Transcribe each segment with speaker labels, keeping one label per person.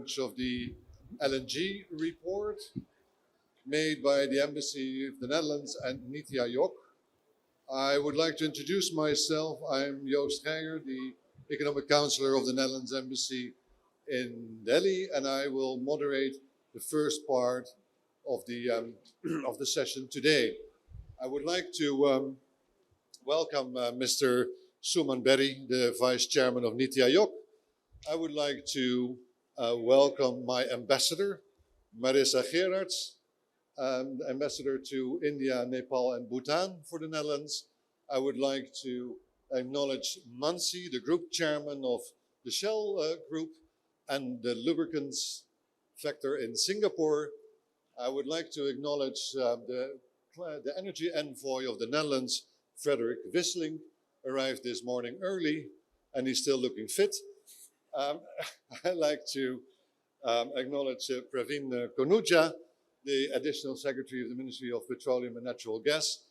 Speaker 1: launch of the LNG report made by the Embassy of the Netherlands and NITI Aayog. I would like to introduce myself. I'm Joost Geyer, the Economic Counselor of the Netherlands Embassy in Delhi, and I will moderate the first part of the of the session today. I would like to welcome Mr. Suman Bery, the Vice Chairman of NITI Aayog. I would like to welcome my ambassador, Marisa Gerards, ambassador to India, Nepal, and Bhutan for the Netherlands. I would like to acknowledge Mansi, the group chairman of the Shell group and the lubricants sector in Singapore. I would like to acknowledge the energy envoy of the Netherlands, Frederik Wisselink, arrived this morning early, and he's still looking fit. I'd like to acknowledge Praveen Mal Khanooja, the Additional Secretary of the Ministry of Petroleum and Natural Gas.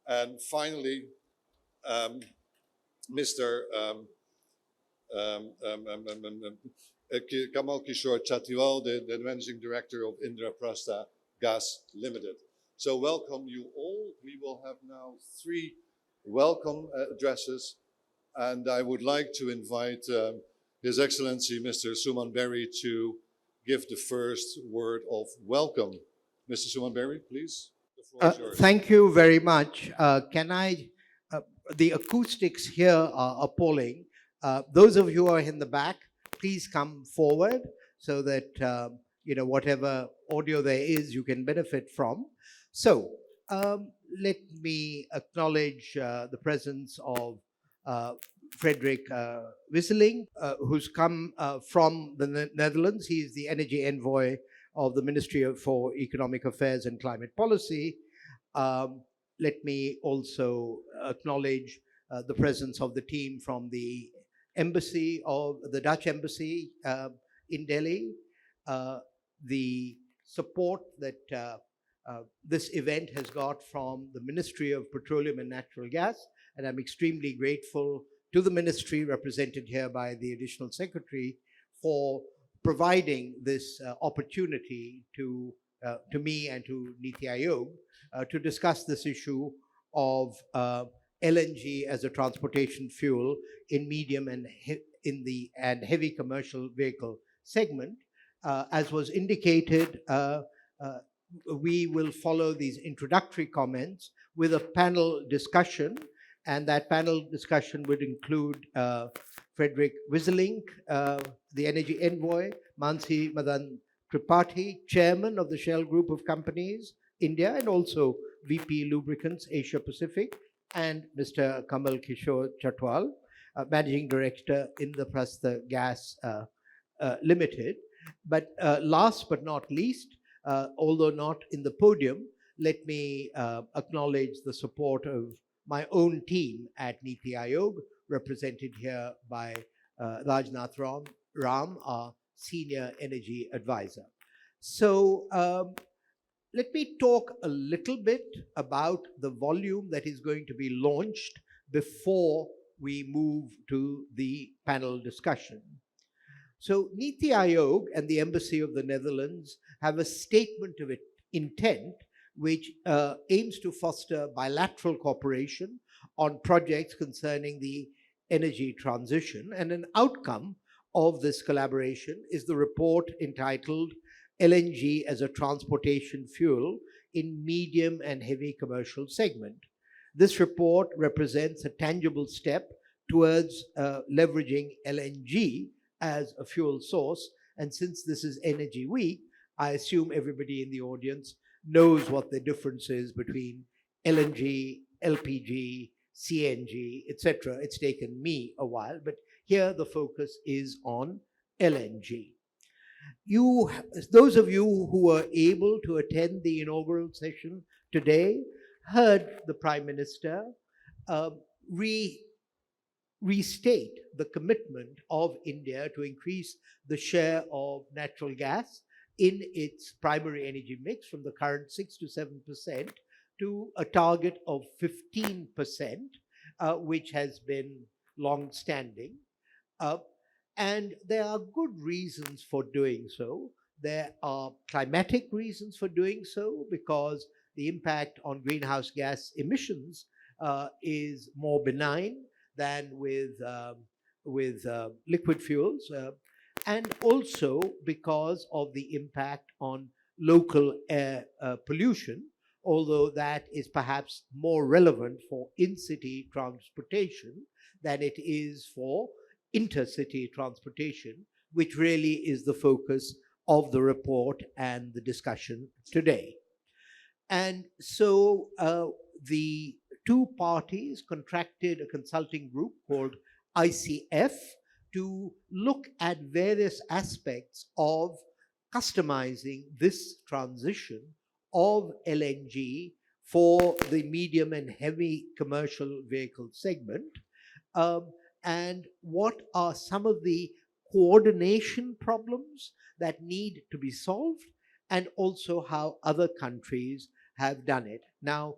Speaker 1: And finally, Mr. Kamal Kishore Chatiwal, the Managing Director of Indraprastha Gas Limited. So welcome you all. We will have now 3 welcome addresses, and I would like to invite His Excellency Mr. Suman Bery to give the first word of welcome. Mr. Suman Bery, please. The floor is yours.
Speaker 2: Thank you very much. The acoustics here are appalling. Those of you who are in the back, please come forward so that whatever audio there is, you can benefit from. So let me acknowledge the presence of Frederik Wisselink, who's come from the Netherlands. He is the energy envoy of the Ministry for Economic Affairs and Climate Policy. Let me also acknowledge the presence of the team from the embassy of the Dutch embassy in Delhi, the support that this event has got from the Ministry of Petroleum and Natural Gas, and I'm extremely grateful to the ministry represented here by the Additional Secretary for providing this opportunity to me and to NITI Aayog to discuss this issue of LNG as a transportation fuel in medium and heavy commercial vehicle segment. As was indicated, we will follow these introductory comments with a panel discussion, and that panel discussion would include Frederik Wisselink, the energy envoy, Mansi Tripathi, chairman of the Shell Group of Companies, India, and also VP Lubricants, Asia Pacific, and Mr. Kamal Kishore Chatiwal, managing director, Indraprastha Gas Limited. But last but not least, although not in the podium, let me acknowledge the support of my own team at NITI Aayog, represented here by Rajnath Ram, our senior energy advisor. So let me talk a little bit about the volume that is going to be launched before we move to the panel discussion. So NITI Aayog and the Embassy of the Netherlands have a statement of intent which aims to foster bilateral cooperation on projects concerning the energy transition, and an outcome of this collaboration is the report entitled LNG as a Transportation Fuel in Medium and Heavy Commercial Segment. This report represents a tangible step towards leveraging LNG as a fuel source, and since this is Energy Week, I assume everybody in the audience knows what the difference is between LNG, LPG, CNG, etc. It's taken me a while, but here the focus is on LNG. Those of you who were able to attend the inaugural session today heard the Prime Minister restate the commitment of India to increase the share of natural gas in its primary energy mix from the current 6 to 7% to a target of 15%, which has been long-standing. And there are good reasons for doing so. There are climatic reasons for doing so because the impact on greenhouse gas emissions is more benign than with liquid fuels, and also because of the impact on local air pollution, although that is perhaps more relevant for in-city transportation than it is for intercity transportation, which really is the focus of the report and the discussion today. And so the two parties contracted a consulting group called ICF to look at various aspects of customizing this transition of LNG for the medium and heavy commercial vehicle segment. Um, and what are some of the coordination problems that need to be solved, and also how other countries have done it. Now,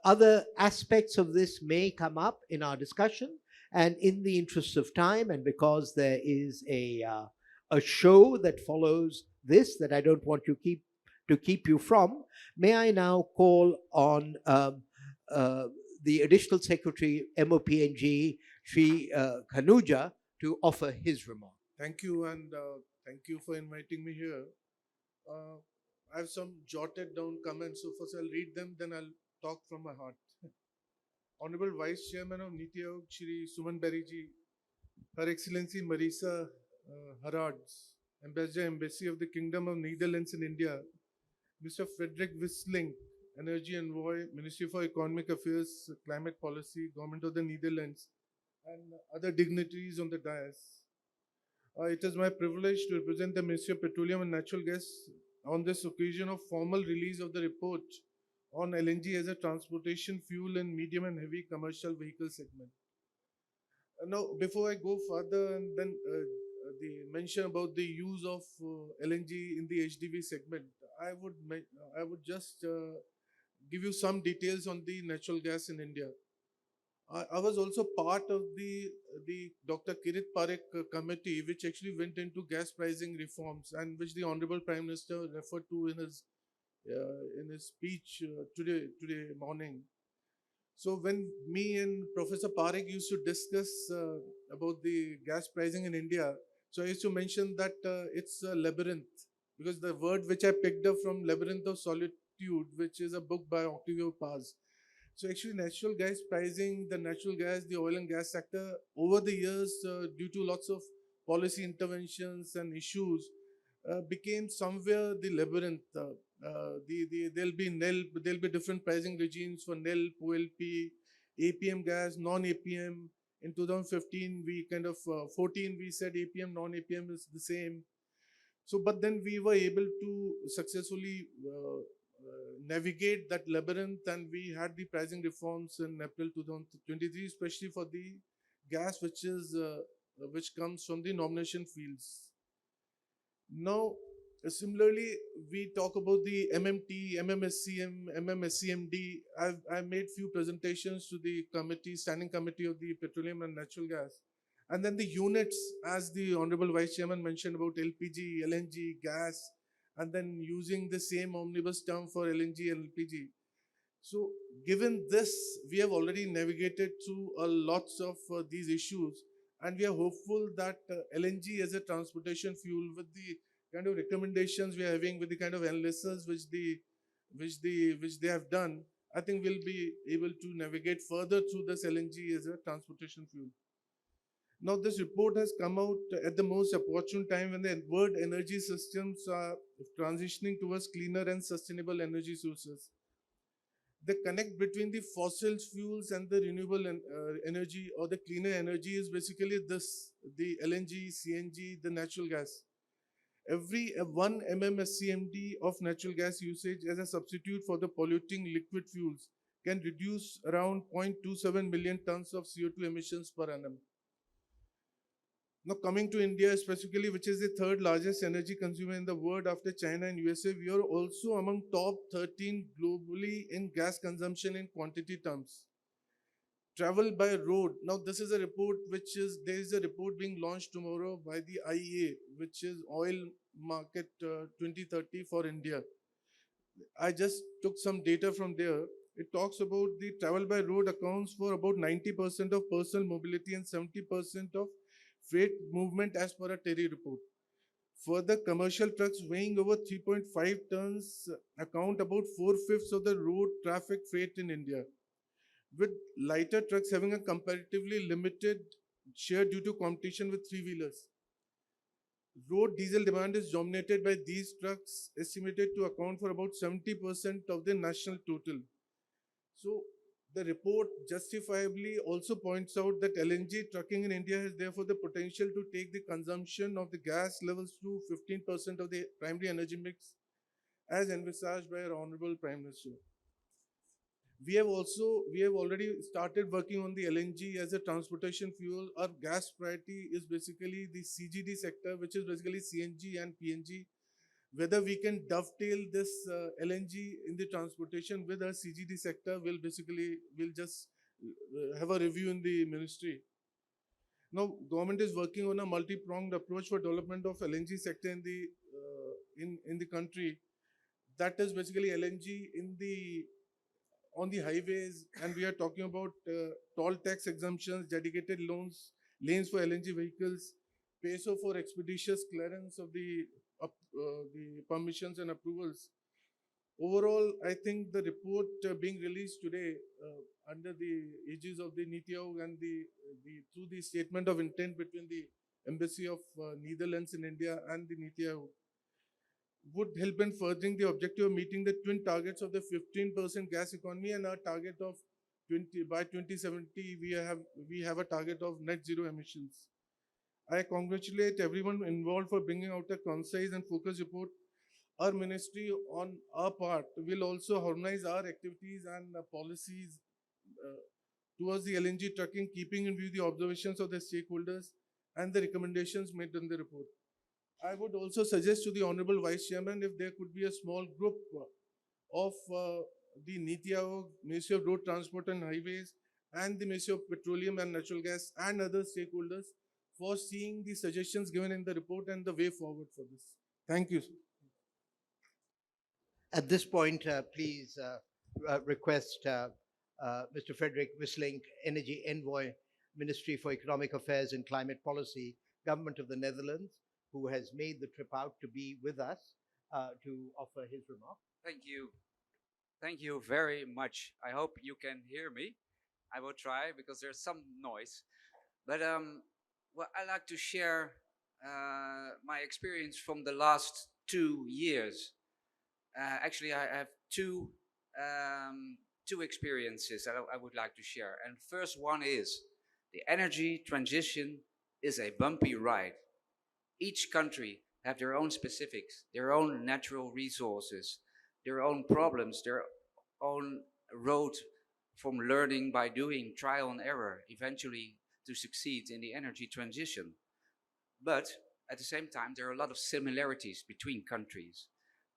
Speaker 2: other aspects of this may come up in our discussion, and in the interest of time, and because there is a show that follows this that I don't want to keep you from, may I now call on the Additional Secretary, MOPNG, Sri Khanooja, to offer his remark.
Speaker 3: Thank you, and thank you for inviting me here. Uh, I have some jotted down comments, so first I'll read them, then I'll talk from my heart. Honorable Vice Chairman of NITI Aayog, Shri Suman Bery ji, Her Excellency Marisa Gerards, Ambassador Embassy of the Kingdom of Netherlands in India, Mr. Frederik Wisselink, Energy Envoy, Ministry for Economic Affairs, Climate Policy, Government of the Netherlands, and other dignitaries on the dais. It is my privilege to represent the Ministry of Petroleum and Natural Gas on this occasion of formal release of the report on LNG as a transportation fuel in medium and heavy commercial vehicle segment. Now, before I go further, and then the mention about the use of LNG in the HDV segment, I would just give you some details on the natural gas in India. I was also part of the Dr. Kirit Parekh committee, which actually went into gas pricing reforms, and which the Honorable Prime Minister referred to in his speech today morning. So when me and Professor Parekh used to discuss about the gas pricing in India, so I used to mention that it's a labyrinth, because the word which I picked up from Labyrinth of Solitude, which is a book by Octavio Paz. So actually natural gas pricing, the natural gas, the oil and gas sector, over the years, due to lots of policy interventions and issues, became somewhere the labyrinth. There'll be different pricing regimes for NELP, OLP, APM gas, non-APM. In 2015, we 14, we said APM, non-APM is the same. So, but then we were able to successfully navigate that labyrinth, and we had the pricing reforms in April 2023, especially for the gas which comes from the nomination fields. Now, similarly, we talk about the MMT, MMSCM, MMSCMD. I've made few presentations to the standing committee of the Petroleum and Natural Gas. And then the units, as the Honorable Vice Chairman mentioned about LPG, LNG, gas, and then using the same omnibus term for LNG and LPG. So given this, we have already navigated through lots of these issues, and we are hopeful that LNG as a transportation fuel, with the kind of recommendations we are having, with the kind of analysis which they have done, I think we'll be able to navigate further through this LNG as a transportation fuel. Now, this report has come out at the most opportune time when the world energy systems are transitioning towards cleaner and sustainable energy sources. The connect between the fossil fuels and the renewable energy, or the cleaner energy, is basically this: the LNG, CNG, the natural gas. Every 1 MMSCMD of natural gas usage as a substitute for the polluting liquid fuels can reduce around 0.27 million tons of CO2 emissions per annum. Now, coming to India specifically, which is the third largest energy consumer in the world after China and USA, we are also among top 13 globally in gas consumption in quantity terms. travel by road. Now, this is a report there is a report being launched tomorrow by the IEA, which is Oil Market 2030 for India. I just took some data from there. It talks about the travel by road accounts for about 90% of personal mobility and 70% of freight movement as per a TERI report. Further, commercial trucks weighing over 3.5 tons account about 4/5 of the road traffic freight in India, with lighter trucks having a comparatively limited share due to competition with three-wheelers. Road diesel demand is dominated by these trucks, estimated to account for about 70% of the national total. So, the report justifiably also points out that LNG trucking in India has therefore the potential to take the consumption of the gas levels to 15% of the primary energy mix, as envisaged by our Honorable Prime Minister. We have already started working on the LNG as a transportation fuel. Our gas priority is basically the CGD sector, which is basically CNG and PNG. Whether we can dovetail this LNG in the transportation with our CGD sector, we'll just have a review in the ministry. Now, government is working on a multi-pronged approach for development of LNG sector in the country. That is basically LNG on the highways, and we are talking about toll tax exemptions, dedicated lanes for LNG vehicles, PESO for expeditious clearance of the permissions and approvals. Overall, I think the report being released today under the aegis of the NITI Aayog and through the statement of intent between the Embassy of Netherlands in India and the NITI Aayog would help in furthering the objective of meeting the twin targets of the 15% gas economy and our target of by 2070 we have a target of net zero emissions. I congratulate everyone involved for bringing out a concise and focused report. Our ministry, on our part, will also harmonize our activities and policies towards the LNG trucking, keeping in view the observations of the stakeholders and the recommendations made in the report. I would also suggest to the Honorable Vice Chairman if there could be a small group of the NITI Aayog, Ministry of Road Transport and Highways, and the Ministry of Petroleum and Natural Gas and other stakeholders for seeing the suggestions given in the report and the way forward for this. Thank you.
Speaker 2: At this point, please request Mr. Frederik Wisselink, Energy Envoy, Ministry for Economic Affairs and Climate Policy, Government of the Netherlands, who has made the trip out to be with us to offer his remarks.
Speaker 4: Thank you. Thank you very much. I hope you can hear me. I will try because there's some noise. But well, I like to share my experience from the last 2 years. Actually, I have two experiences that I would like to share. And first one is the energy transition is a bumpy ride. Each country have their own specifics, their own natural resources, their own problems, their own road from learning by doing, trial and error, eventually to succeed in the energy transition. But at the same time, there are a lot of similarities between countries.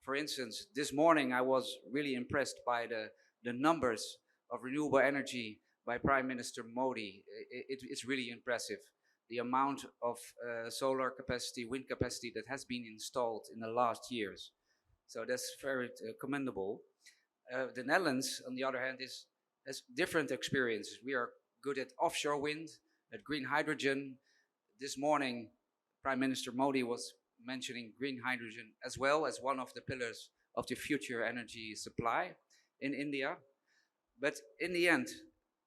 Speaker 4: For instance, this morning I was really impressed by the numbers of renewable energy by Prime Minister Modi. It's really impressive. The amount of solar capacity, wind capacity that has been installed in the last years. So that's very commendable. The Netherlands, on the other hand, has different experiences. We are good at offshore wind, at green hydrogen. This morning, Prime Minister Modi was mentioning green hydrogen as well as one of the pillars of the future energy supply in India. But in the end,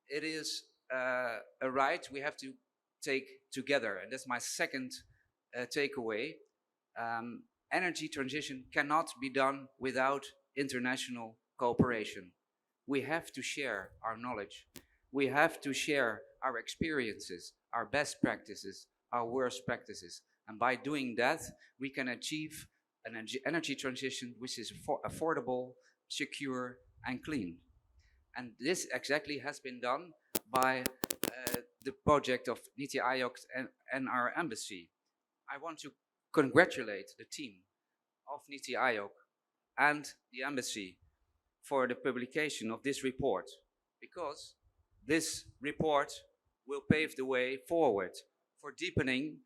Speaker 4: it is a right we have to take together. And that's my second takeaway. Energy transition cannot be done without international cooperation. We have to share our knowledge. We have to share our experiences, our best practices, our worst practices. And by doing that, we can achieve an energy transition which is affordable, secure, and clean. And this exactly has been done by the project of NITI Aayog and our embassy. I want to congratulate the team of NITI Aayog and the embassy for the publication of this report, because This report will pave the way forward for deepening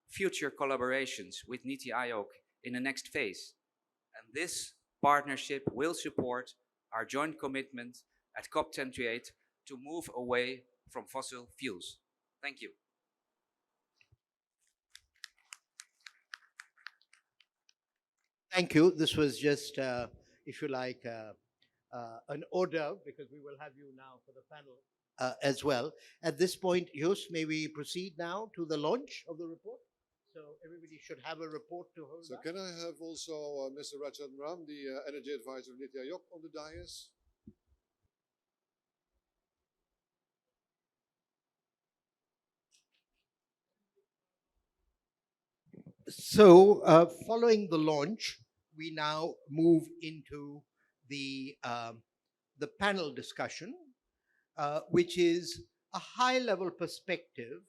Speaker 4: future collaborations with NITI Aayog in the next phase. And this partnership will support our joint commitment at COP28 to move away from fossil fuels. Thank you.
Speaker 2: Thank you. This was just, if you like, an order, because we will have you now for the panel as well. At this point, Joost, may we proceed now to the launch of the report? So everybody should have a report to hold
Speaker 1: So
Speaker 2: up.
Speaker 1: can I have also Mr. Rajat Ram, the energy advisor of NITI Aayog, on the dais?
Speaker 2: So, following the launch, we now move into the panel discussion, which is a high-level perspective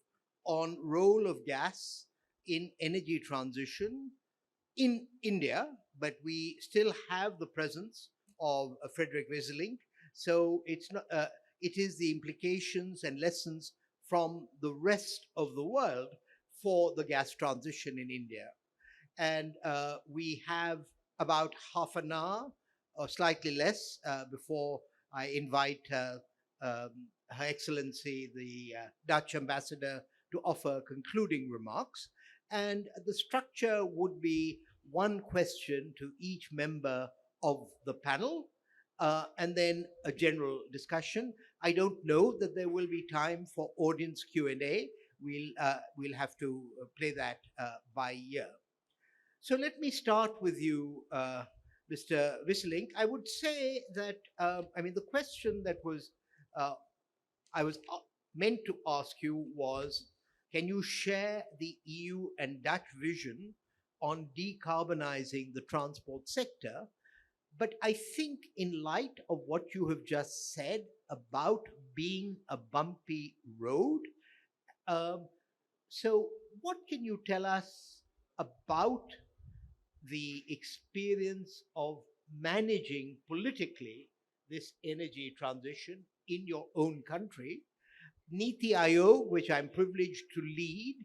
Speaker 2: on role of gas in energy transition in India, but we still have the presence of Frederik Wisselink. So it's not, it is the implications and lessons from the rest of the world for the gas transition in India. And we have about half an hour or slightly less before I invite Her Excellency, the Dutch ambassador, to offer concluding remarks. And the structure would be one question to each member of the panel, and then a general discussion. I don't know that there will be time for audience Q&A. We'll have to play that by ear. So let me start with you, Mr. Wisselink. I would say that, I mean, the question that was I was meant to ask you was, can you share the EU and Dutch vision on decarbonizing the transport sector? But I think in light of what you have just said about being a bumpy road, so what can you tell us about the experience of managing politically this energy transition in your own country? NITI Aayog, which I'm privileged to lead,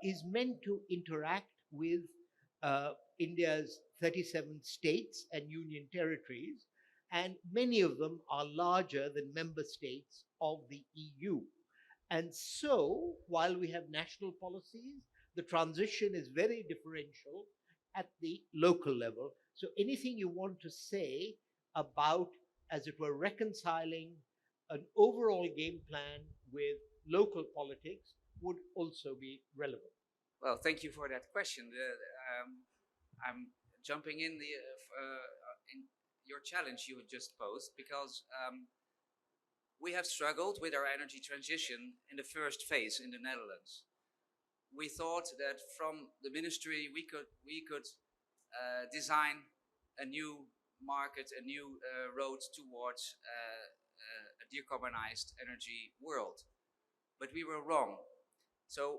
Speaker 2: is meant to interact with India's 37 states and union territories, and many of them are larger than member states of the EU. And so, while we have national policies, the transition is very differential at the local level. So anything you want to say about, as it were, reconciling an overall game plan with local politics would also be relevant.
Speaker 4: Well, thank you for that question. I'm jumping in in your challenge you just posed because we have struggled with our energy transition in the first phase in the Netherlands. We thought that from the ministry we could design a new market, a new road towards a decarbonized energy world, but we were wrong. So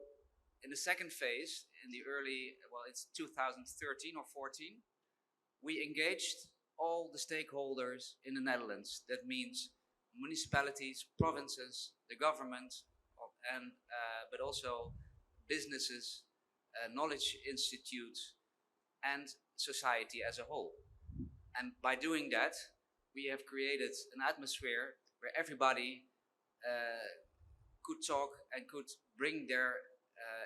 Speaker 4: in the second phase, in the early, well, it's 2013 or 14, we engaged all the stakeholders in the Netherlands. That means municipalities, provinces, the government, and but also businesses, knowledge institutes, and society as a whole. And by doing that, we have created an atmosphere where everybody could talk and could bring their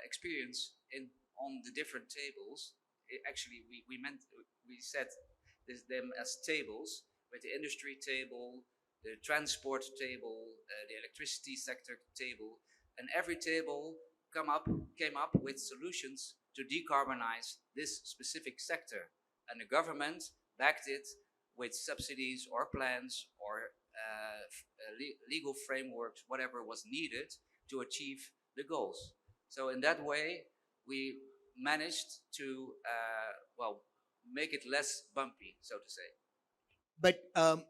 Speaker 4: experience in on the different tables. Actually, we set them as tables, with the industry table, the transport table, the electricity sector table, and every table came up with solutions to decarbonize this specific sector. And the government backed it with subsidies or plans or legal frameworks, whatever was needed to achieve the goals. So in that way, we managed to, well, make it less bumpy, so to say.
Speaker 2: But,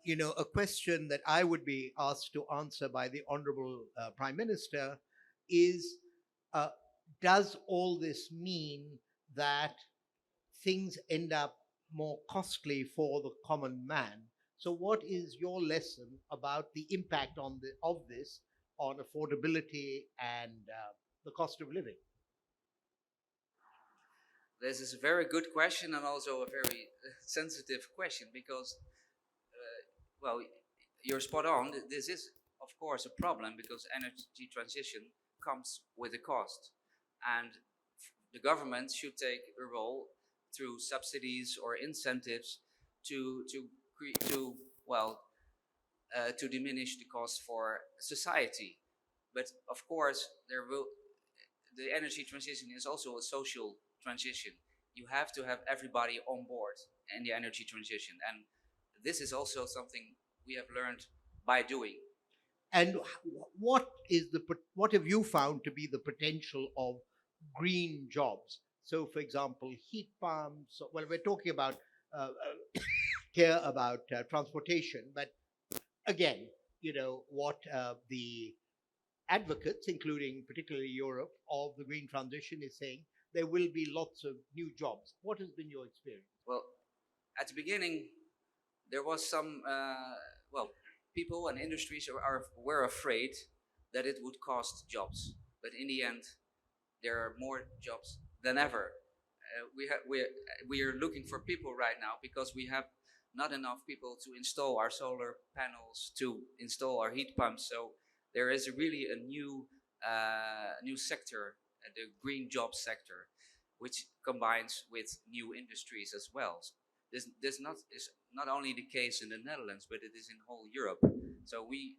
Speaker 2: you know, a question that I would be asked to answer by the Honorable Prime Minister is, does all this mean that things end up more costly for the common man? So what is your lesson about the impact of this on affordability and the cost of living?
Speaker 4: This is a very good question and also a very sensitive question because, well, you're spot on. This is, of course, a problem because energy transition comes with a cost. And the government should take a role through subsidies or incentives to well, to diminish the cost for society. But of course, the energy transition is also a social transition. You have to have everybody on board in the energy transition, and this is also something we have learned by doing.
Speaker 2: And what have you found to be the potential of green jobs? So, for example, heat pumps. Well, we're talking about here about transportation, but again, what the advocates, including particularly Europe, of the green transition is saying there will be lots of new jobs. What has been your experience?
Speaker 4: Well, at the beginning, there was some, well, people and industries were afraid that it would cost jobs. But in the end, there are more jobs than ever. We are looking for people right now because we have not enough people to install our solar panels, to install our heat pumps. So there is really a new sector, the green job sector, which combines with new industries as well. This is not only the case in the Netherlands, but it is in whole Europe. So we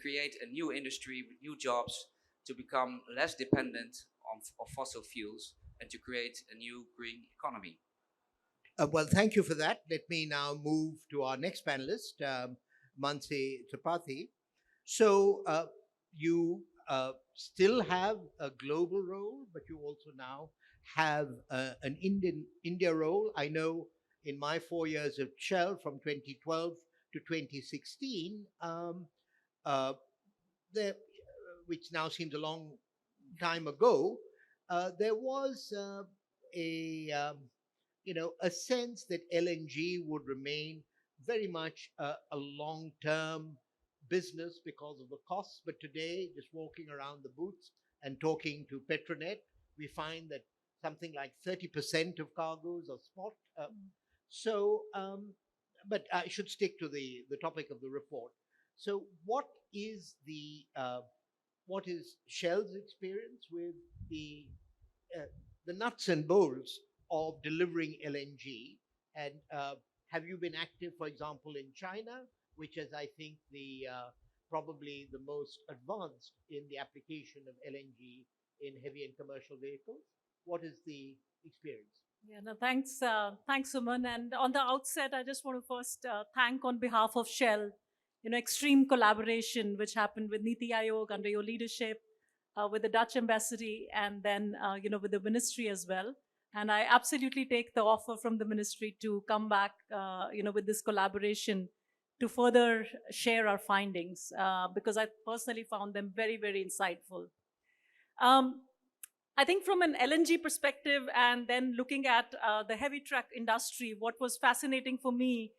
Speaker 4: create a new industry with new jobs to become less dependent on fossil fuels and to create a new green economy.
Speaker 2: Well, thank you for that. Let me now move to our next panelist, Mansi Tripathi. So you still have a global role, but you also now have an India role. I know in my 4 years of Shell from 2012 to 2016, there, which now seems a long time ago, there was a sense that LNG would remain very much a long-term business because of the costs. But today, just walking around the booths and talking to Petronet, we find that something like 30% of cargoes are spot. But I should stick to the topic of the report. So what is Shell's experience with the nuts and bolts of delivering LNG? And have you been active, for example, in China, which is, I think, probably the most advanced in the application of LNG in heavy and commercial vehicles? What is the experience?
Speaker 5: Yeah, no, thanks, Suman. And on the outset, I just want to first thank on behalf of Shell, extreme collaboration which happened with NITI Aayog under your leadership, with the Dutch embassy, and then with the ministry as well. And I absolutely take the offer from the ministry to come back, with this collaboration to further share our findings, because I personally found them very, very insightful. I think from an LNG perspective and then looking at the heavy truck industry, what was fascinating for me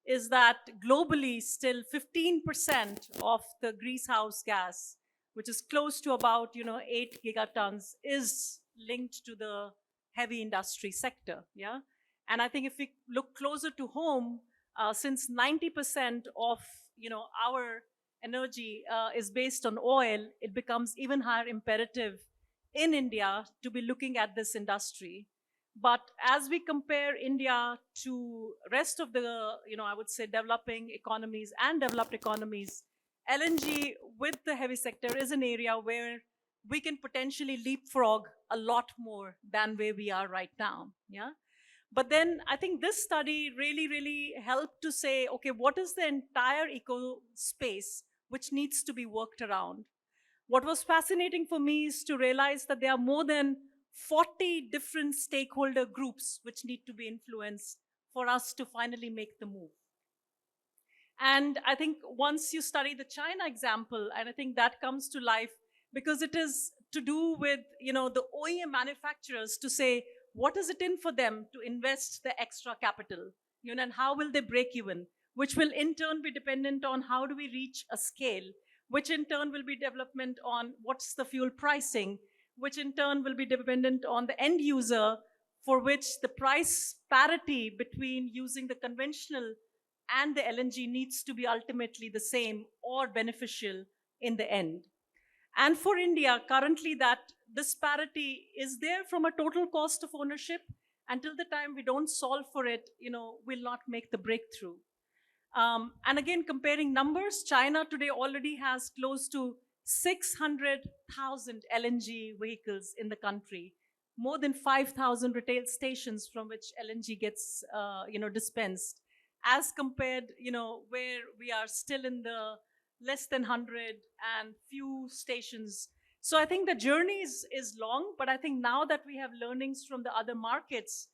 Speaker 5: is that globally still 15% of the greenhouse gas, which is close to about 8 gigatons, is linked to the heavy industry sector. Yeah, and I think if we look closer to home, since 90% of our energy is based on oil, it becomes even higher imperative in India to be looking at this industry. But as we compare India to rest of the, I would say developing economies and developed economies, LNG with the heavy sector is an area where we can potentially leapfrog a lot more than where we are right now. Yeah. But then I think this study really, really helped to say, okay, what is the entire eco space which needs to be worked around? What was fascinating for me is to realize that there are more than 40 different stakeholder groups which need to be influenced for us to finally make the move. And I think once you study the China example, and I think that comes to life because it is to do with the OEM manufacturers to say, what is it in for them to invest the extra capital? And how will they break even? which will in turn be dependent on how do we reach a scale, which in turn will be development on what's the fuel pricing, which in turn will be dependent on the end user, for which the price parity between using the conventional and the LNG needs to be ultimately the same or beneficial in the end. And for India, currently that disparity is there from a total cost of ownership. Until the time we don't solve for it, we'll not make the breakthrough. And again, comparing numbers, China today already has close to 600,000 LNG vehicles in the country, more than 5,000 retail stations from which LNG gets, dispensed, as compared, where we are still in the less than 100 and few stations. So I think the journey is long, but I think now that we have learnings from the other markets,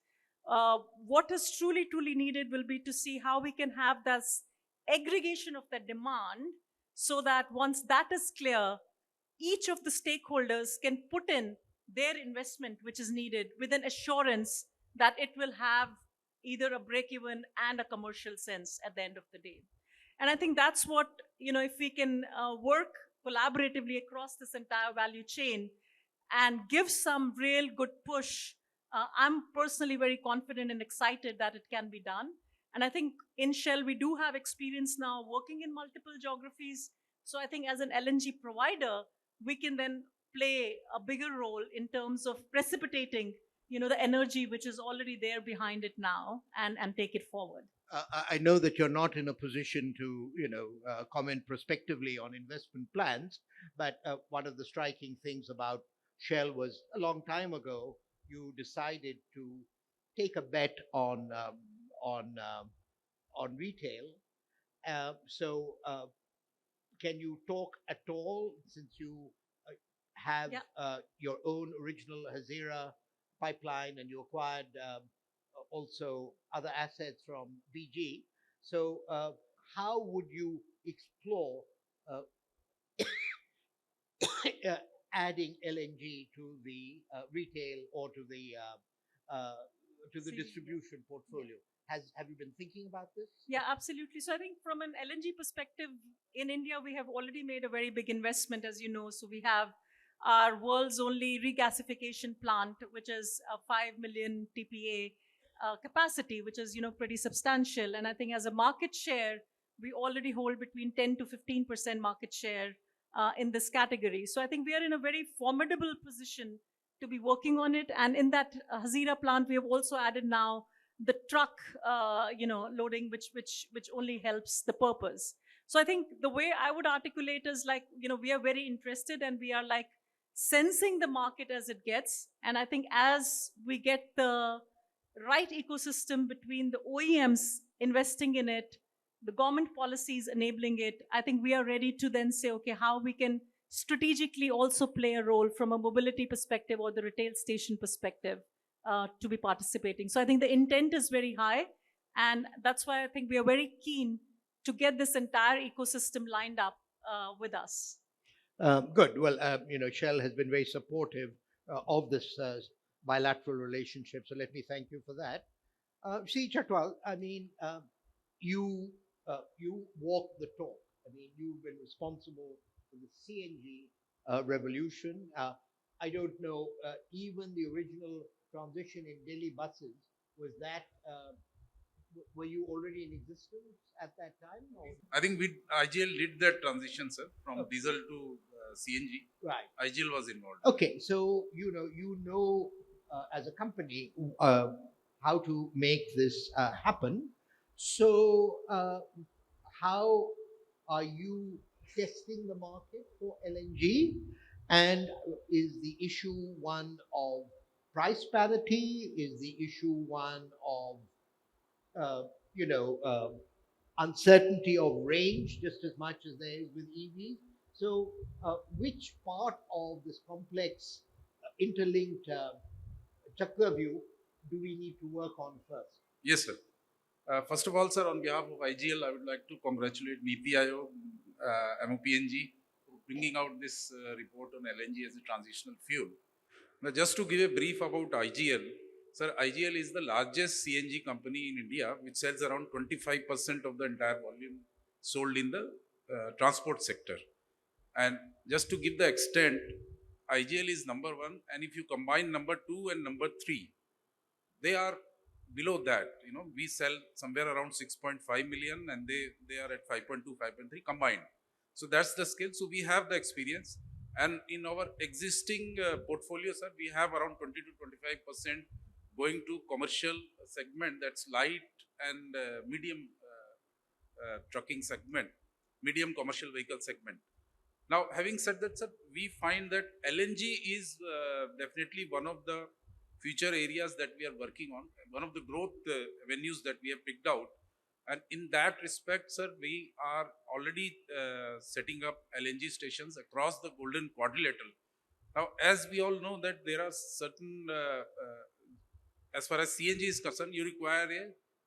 Speaker 5: what is truly needed will be to see how we can have this aggregation of the demand, so that once that is clear, each of the stakeholders can put in their investment which is needed with an assurance that it will have either a break-even and a commercial sense at the end of the day. And I think that's what, if we can work collaboratively across this entire value chain and give some real good push, I'm personally very confident and excited that it can be done. And I think in Shell, we do have experience now working in multiple geographies. So I think as an LNG provider, we can then play a bigger role in terms of precipitating, the energy which is already there behind it now, and take it forward.
Speaker 2: I know that you're not in a position to, comment prospectively on investment plans, but one of the striking things about Shell was a long time ago, you decided to take a bet on retail. So can you talk at all, since you have your own original Hazira pipeline and you acquired also other assets from BG? So how would you explore adding LNG to the retail or to the distribution portfolio? Have you been thinking about this?
Speaker 5: Yeah, absolutely. So I think from an LNG perspective, in India, we have already made a very big investment, as you know. So we have our world's only regasification plant, which is a 5 million TPA capacity, which is, pretty substantial. And I think as a market share, we already hold between 10 to 15% market share in this category. So I think we are in a very formidable position to be working on it. And in that Hazira plant, we have also added now the truck, loading, which only helps the purpose. So I think the way I would articulate is like, we are very interested and we are like sensing the market as it gets. And I think as we get the right ecosystem between the OEMs investing in it, the government policies enabling it, I think we are ready to then say, okay, how we can strategically also play a role from a mobility perspective or the retail station perspective to be participating. So I think the intent is very high, and that's why I think we are very keen to get this entire ecosystem lined up with us.
Speaker 2: Good. Well, Shell has been very supportive of this bilateral relationship, so let me thank you for that. See, Chatiwal, I mean, you walk the talk. I mean, you've been responsible for the CNG revolution. I don't know, even the original transition in Delhi buses, was that, were you already in existence at that time? Or?
Speaker 6: I think IGL did that transition, sir, from diesel to CNG.
Speaker 2: Right.
Speaker 6: IGL was involved.
Speaker 2: Okay, so you know as a company how to make this happen. So how are you testing the market for LNG? And is the issue one of price parity? Is the issue one of uncertainty of range just as much as there is with EVs? So which part of this complex interlinked Chakravyuh do we need to work on first?
Speaker 6: Yes, sir. First of all, sir, on behalf of IGL, I would like to congratulate NITI Aayog, MOPNG, for bringing out this report on LNG as a transitional fuel. Now, just to give a brief about IGL, Sir, IGL is the largest CNG company in India, which sells around 25% of the entire volume sold in the transport sector. And just to give the extent, IGL is number one, and if you combine number two and number three, they are below that. You know, we sell somewhere around 6.5 million, and they are at 5.2, 5.3 combined. So that's the scale. So we have the experience, and in our existing portfolio, sir, we have around 20 to 25% going to commercial segment, that's light and medium trucking segment, medium commercial vehicle segment. Now, having said that, sir, we find that LNG is definitely one of the future areas that we are working on, one of the growth avenues that we have picked out. And in that respect, sir, we are already setting up LNG stations across the Golden Quadrilateral. Now, as we all know that there are certain, as far as CNG is concerned, you require a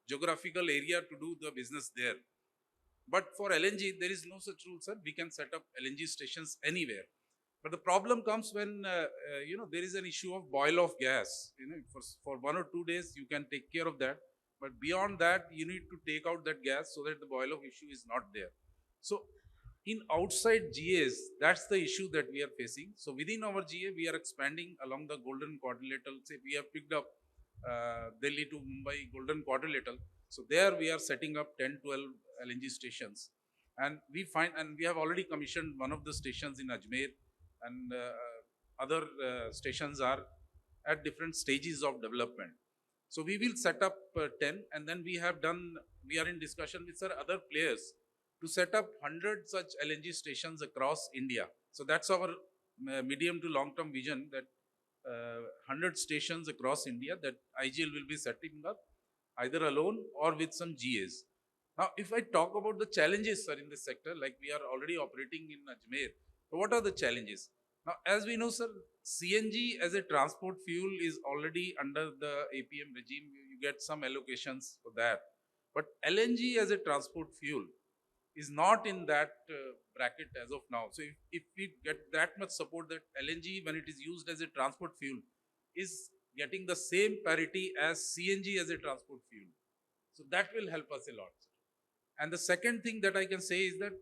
Speaker 6: geographical area to do the business there. But for LNG, there is no such rule, sir. We can set up LNG stations anywhere. But the problem comes when, there is an issue of boil off gas. You know, for 1 or 2 days, you can take care of that. But beyond that, you need to take out that gas so that the boil off issue is not there. So in outside GAs, that's the issue that we are facing. So within our GA, we are expanding along the Golden Quadrilateral. Say we have picked up Delhi to Mumbai Golden Quadrilateral. So there we are setting up 10, 12 LNG stations. And we have already commissioned one of the stations in Ajmer, and other stations are at different stages of development. So we will set up 10, and then we are in discussion with other players to set up 100 such LNG stations across India. So that's our medium to long term vision, that 100 stations across India that IGL will be setting up either alone or with some GAs. Now, if I talk about the challenges, sir, in this sector, like we are already operating in Ajmer, so what are the challenges? Now, as we know, sir, CNG as a transport fuel is already under the APM regime. You get some allocations for that. But LNG as a transport fuel is not in that bracket as of now. So if we get that much support, that LNG, when it is used as a transport fuel, is getting the same parity as CNG as a transport fuel. So that will help us a lot. And the second thing that I can say is that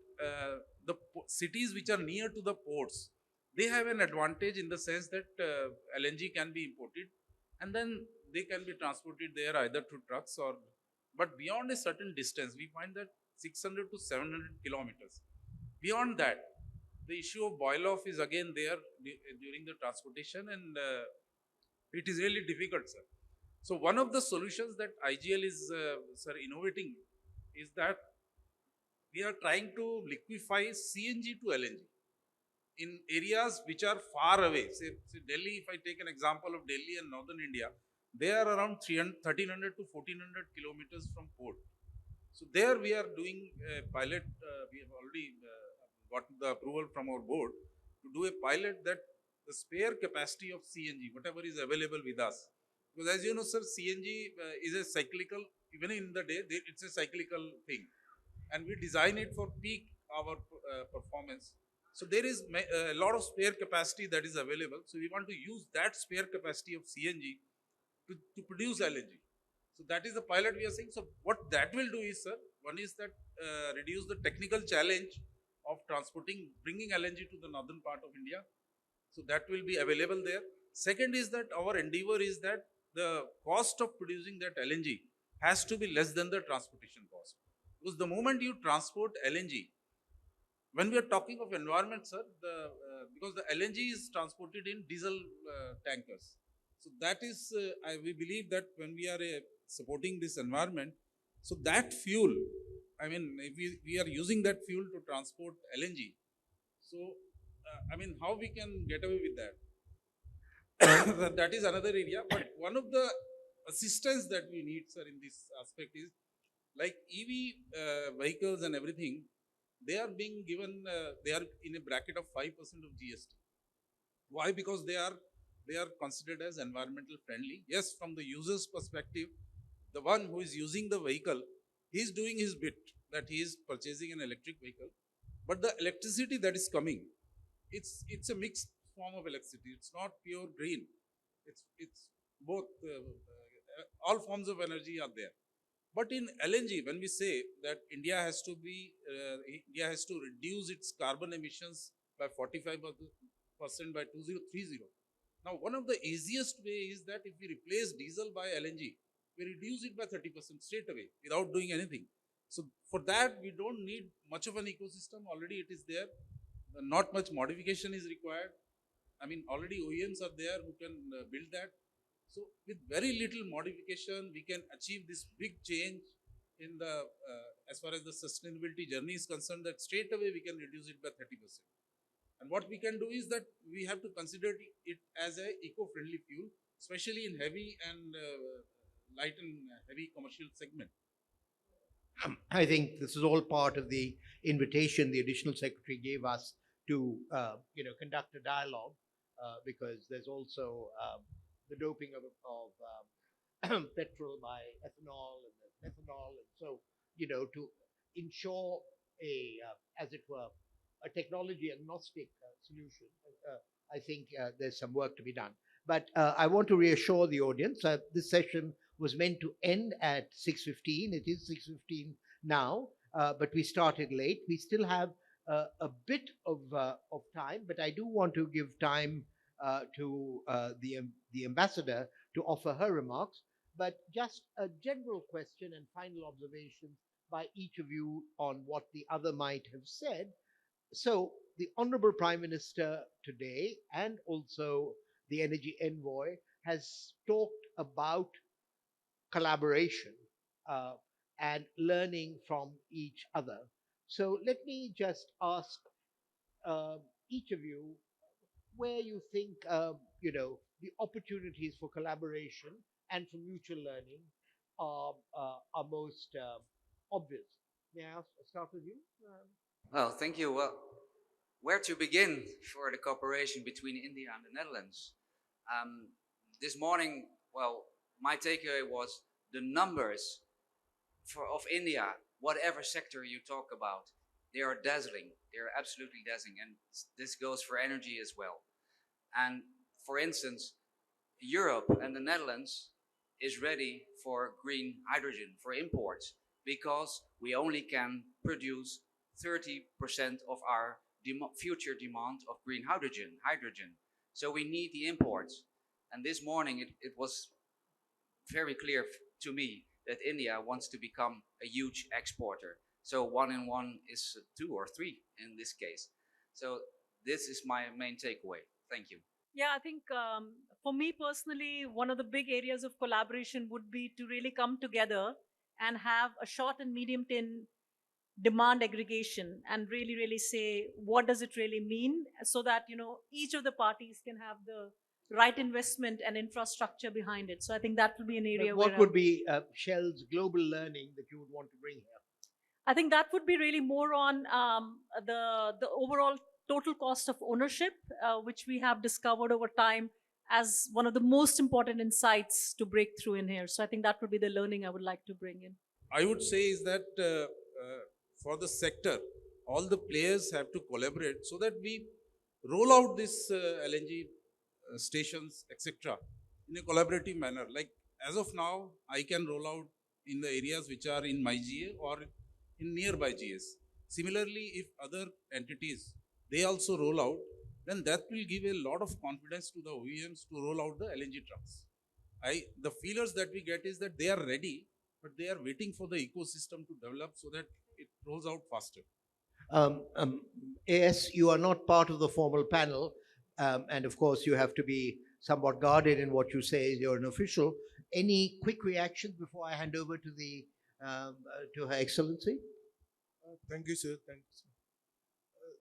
Speaker 6: the cities which are near to the ports, they have an advantage in the sense that LNG can be imported and then they can be transported there either through trucks or, but beyond a certain distance, we find that 600 to 700 kilometers. Beyond that, the issue of boil off is again there during the transportation, and it is really difficult, sir. So one of the solutions that IGL is innovating is that we are trying to liquefy CNG to LNG in areas which are far away. Say Delhi, if I take an example of Delhi and northern India, they are around 1300 to 1400 kilometers from port. So there we are doing a pilot. We have already gotten the approval from our board to do a pilot that the spare capacity of CNG, whatever is available with us. Because as you know, sir, CNG is a cyclical, even in the day, it's a cyclical thing. And we design it for peak hour performance. So there is a lot of spare capacity that is available. So we want to use that spare capacity of CNG to produce LNG. So that is the pilot we are saying. So what that will do is, sir, one is that reduce the technical challenge of bringing LNG to the northern part of India. So that will be available there. Second is that our endeavor is that the cost of producing that LNG has to be less than the transportation cost. Because the moment you transport LNG, when we are talking of environment, sir, because the LNG is transported in diesel tankers. So that is, we believe that when we are supporting this environment, so that fuel, I mean, if we are using that fuel to transport LNG. So, I mean, how we can get away with that? That is another area. But one of the assistance that we need, sir, in this aspect is like EV vehicles and everything. They are being given. They are in a bracket of 5% of GST. Why? Because they are considered as environmental friendly. Yes, from the user's perspective, the one who is using the vehicle, he is doing his bit, that he is purchasing an electric vehicle. But the electricity that is coming, it's a mixed form of electricity. It's not pure green. It's both, all forms of energy are there. But in LNG, when we say that India has to reduce its carbon emissions by 45% by 2030. Now, one of the easiest way is that if we replace diesel by LNG, we reduce it by 30% straight away without doing anything. So for that, we don't need much of an ecosystem. Already it is there. Not much modification is required. I mean, already OEMs are there who can build that. So with very little modification, we can achieve this big change in the, as far as the sustainability journey is concerned, that straight away we can reduce it by 30%. And what we can do is that we have to consider it as a eco-friendly fuel, especially in heavy and light and heavy commercial segment.
Speaker 2: I think this is all part of the invitation the additional secretary gave us to, conduct a dialogue, because there's also the doping of petrol by ethanol and there's methanol, and so to ensure as it were, a technology agnostic solution. I think there's some work to be done. But I want to reassure the audience that this session was meant to end at 6:15. It is 6:15 now, but we started late. We still have a bit of time, but I do want to give time to the ambassador to offer her remarks. But just a general question and final observations by each of you on what the other might have said. So the Honorable Prime Minister today and also the Energy Envoy has talked about collaboration and learning from each other. So let me just ask each of you where you think the opportunities for collaboration and for mutual learning are most obvious. May I start with you?
Speaker 4: Well, thank you. Well, where to begin for the cooperation between India and the Netherlands? This morning, well, my takeaway was the numbers of India, whatever sector you talk about, they are dazzling. They are absolutely dazzling. And this goes for energy as well. And for instance, Europe and the Netherlands is ready for green hydrogen, for imports, because we only can produce 30% of our future demand of green hydrogen. So we need the imports. And this morning it was very clear to me that India wants to become a huge exporter. So 1 and 1 is 2 or 3 in this case. So this is my main takeaway. Thank you.
Speaker 5: Yeah, I think for me personally, one of the big areas of collaboration would be to really come together and have a short and medium term demand aggregation and really say what does it really mean, so that each of the parties can have the right investment and infrastructure behind it. So I think that will be an area
Speaker 2: What
Speaker 5: where
Speaker 2: would be Shell's global learning that you would want to bring here?
Speaker 5: I think that would be really more on the overall total cost of ownership, which we have discovered over time as one of the most important insights to break through in here. So I think that would be the learning I would like to bring in.
Speaker 6: I would say is that for the sector, all the players have to collaborate so that we roll out this LNG stations, etc., in a collaborative manner. Like as of now, I can roll out in the areas which are in my GA or in nearby GAs. Similarly, if other entities, they also roll out, then that will give a lot of confidence to the OEMs to roll out the LNG trucks. The feelers that we get is that they are ready, but they are waiting for the ecosystem to develop so that it rolls out faster.
Speaker 2: AS, you are not part of the formal panel, and of course you have to be somewhat guarded in what you say. You're an official. Any quick reactions before I hand over to the to Her Excellency?
Speaker 3: Thank you, sir. Thank you, sir.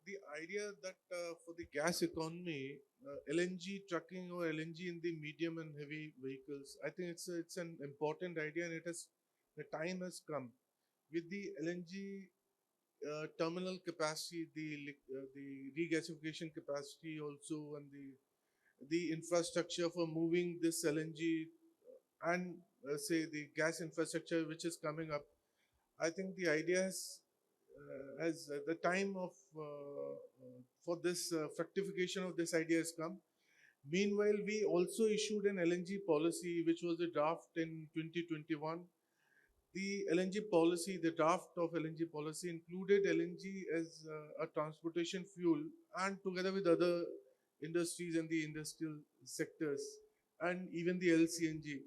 Speaker 3: The idea that for the gas economy, LNG trucking or LNG in the medium and heavy vehicles, I think it's an important idea, and the time has come. With the LNG terminal capacity, the regasification capacity also, and the infrastructure for moving this LNG and say the gas infrastructure which is coming up, I think the idea is as the time of for this fructification of this idea has come, Meanwhile, we also issued an LNG policy, which was a draft in 2021. The LNG policy, the draft of LNG policy included LNG as a transportation fuel and together with other industries and the industrial sectors and even the LCNG.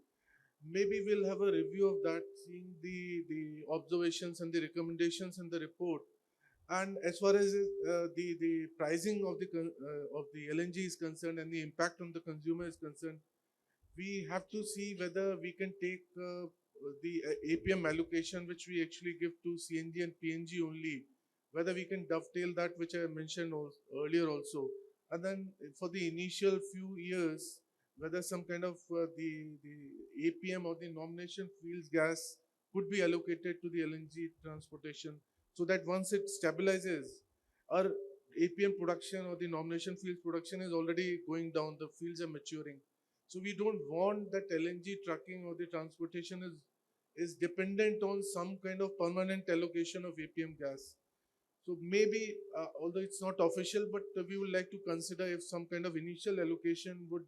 Speaker 3: Maybe we'll have a review of that, seeing the observations and the recommendations in the report. And as far as the pricing of the LNG is concerned and the impact on the consumer is concerned, we have to see whether we can take the APM allocation which we actually give to CNG and PNG only, whether we can dovetail that which I mentioned earlier also. And then for the initial few years, whether some kind of the APM or the nomination fields gas could be allocated to the LNG transportation, so that once it stabilizes, our APM production or the nomination fields production is already going down, the fields are maturing. So we don't want that LNG trucking or the transportation is dependent on some kind of permanent allocation of APM gas. So maybe, although it's not official, but we would like to consider if some kind of initial allocation would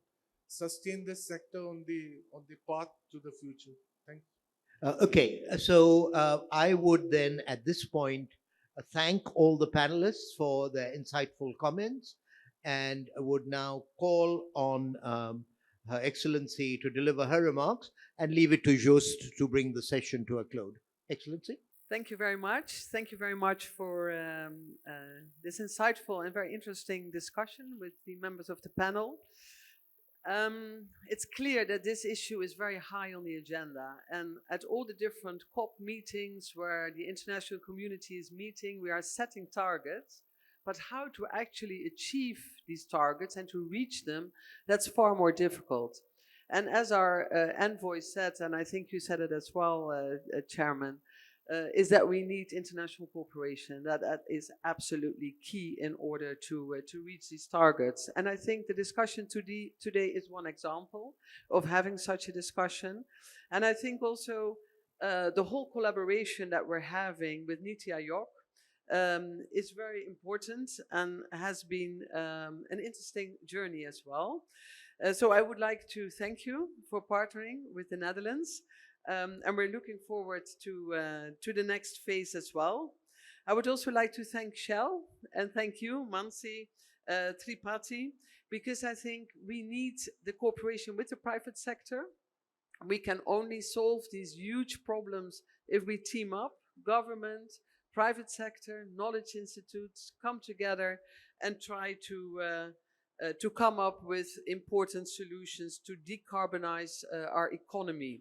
Speaker 3: sustain this sector on the path to the future. Thank you.
Speaker 2: Okay, so I would then at this point thank all the panelists for their insightful comments and would now call on Her Excellency to deliver her remarks and leave it to Joost to bring the session to a close. Excellency?
Speaker 7: Thank you very much. Thank you very much for this insightful and very interesting discussion with the members of the panel. It's clear that this issue is very high on the agenda, and at all the different COP meetings where the international community is meeting, we are setting targets, but how to actually achieve these targets and to reach them, that's far more difficult. And as our envoy said, and I think you said it as well, Chairman, is that we need international cooperation. That is absolutely key in order to reach these targets. And I think the discussion today is one example of having such a discussion. And I think also the whole collaboration that we're having with NITI Aayog is very important and has been an interesting journey as well. So I would like to thank you for partnering with the Netherlands. And we're looking forward to the next phase as well. I would also like to thank Shell and thank you, Mansi Tripathi, because I think we need the cooperation with the private sector. We can only solve these huge problems if we team up, government, private sector, knowledge institutes, come together and try to come up with important solutions to decarbonize our economy.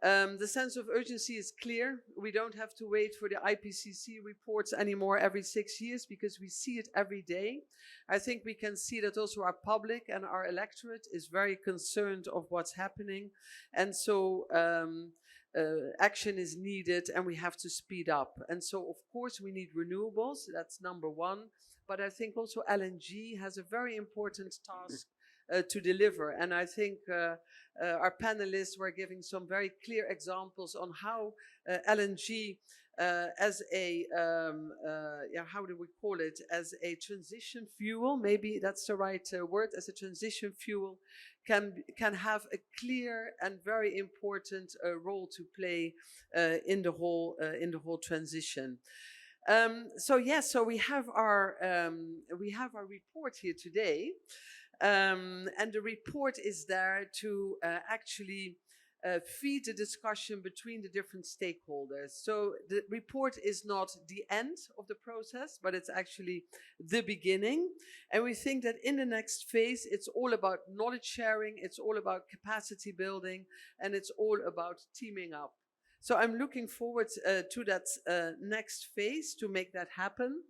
Speaker 7: The sense of urgency is clear. We don't have to wait for the IPCC reports anymore every 6 years because we see it every day. I think we can see that also our public and our electorate is very concerned of what's happening. And so action is needed and we have to speed up. And so, of course, we need renewables. That's number one. But I think also LNG has a very important task to deliver. And I think our panelists were giving some very clear examples on how LNG as a, how do we call it, as a transition fuel, maybe that's the right word, as a transition fuel, can have a clear and very important role to play in the whole transition. So we have our report here today. And the report is there to actually feed the discussion between the different stakeholders. So the report is not the end of the process, but it's actually the beginning. And we think that in the next phase, it's all about knowledge sharing, it's all about capacity building, and it's all about teaming up. So I'm looking forward to that next phase to make that happen.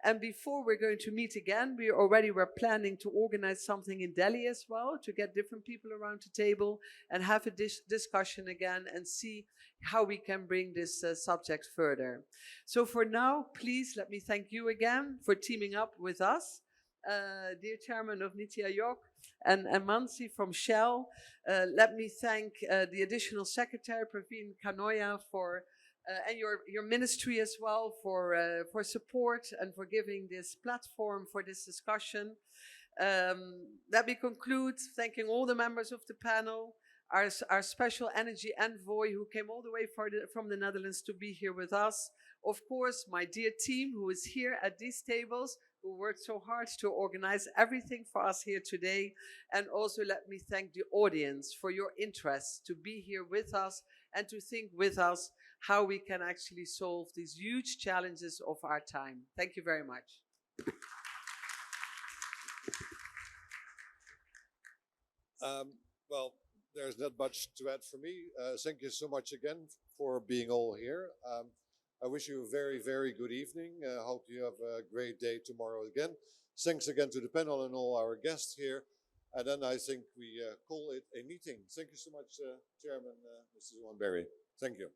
Speaker 7: And before we're going to meet again, we already were planning to organize something in Delhi as well, to get different people around the table and have a discussion again and see how we can bring this subject further. So for now, please let me thank you again for teaming up with us, dear Chairman of NITI Aayog and Mansi from Shell. Let me thank the Additional Secretary, Praveen Mal Khanooja, for and your ministry as well for support and for giving this platform for this discussion. Let me conclude thanking all the members of the panel, our special energy envoy who came all the way from the Netherlands to be here with us. Of course, my dear team who is here at these tables, who worked so hard to organize everything for us here today. And also let me thank the audience for your interest to be here with us and to think with us how we can actually solve these huge challenges of our time. Thank you very much.
Speaker 1: Well, there's not much to add for me. Thank you so much again for being all here. I wish you a very, very good evening. Hope you have a great day tomorrow again. Thanks again to the panel and all our guests here. And then I think we call it a meeting. Thank you so much, Chairman Mr. Suman Bery. Thank you.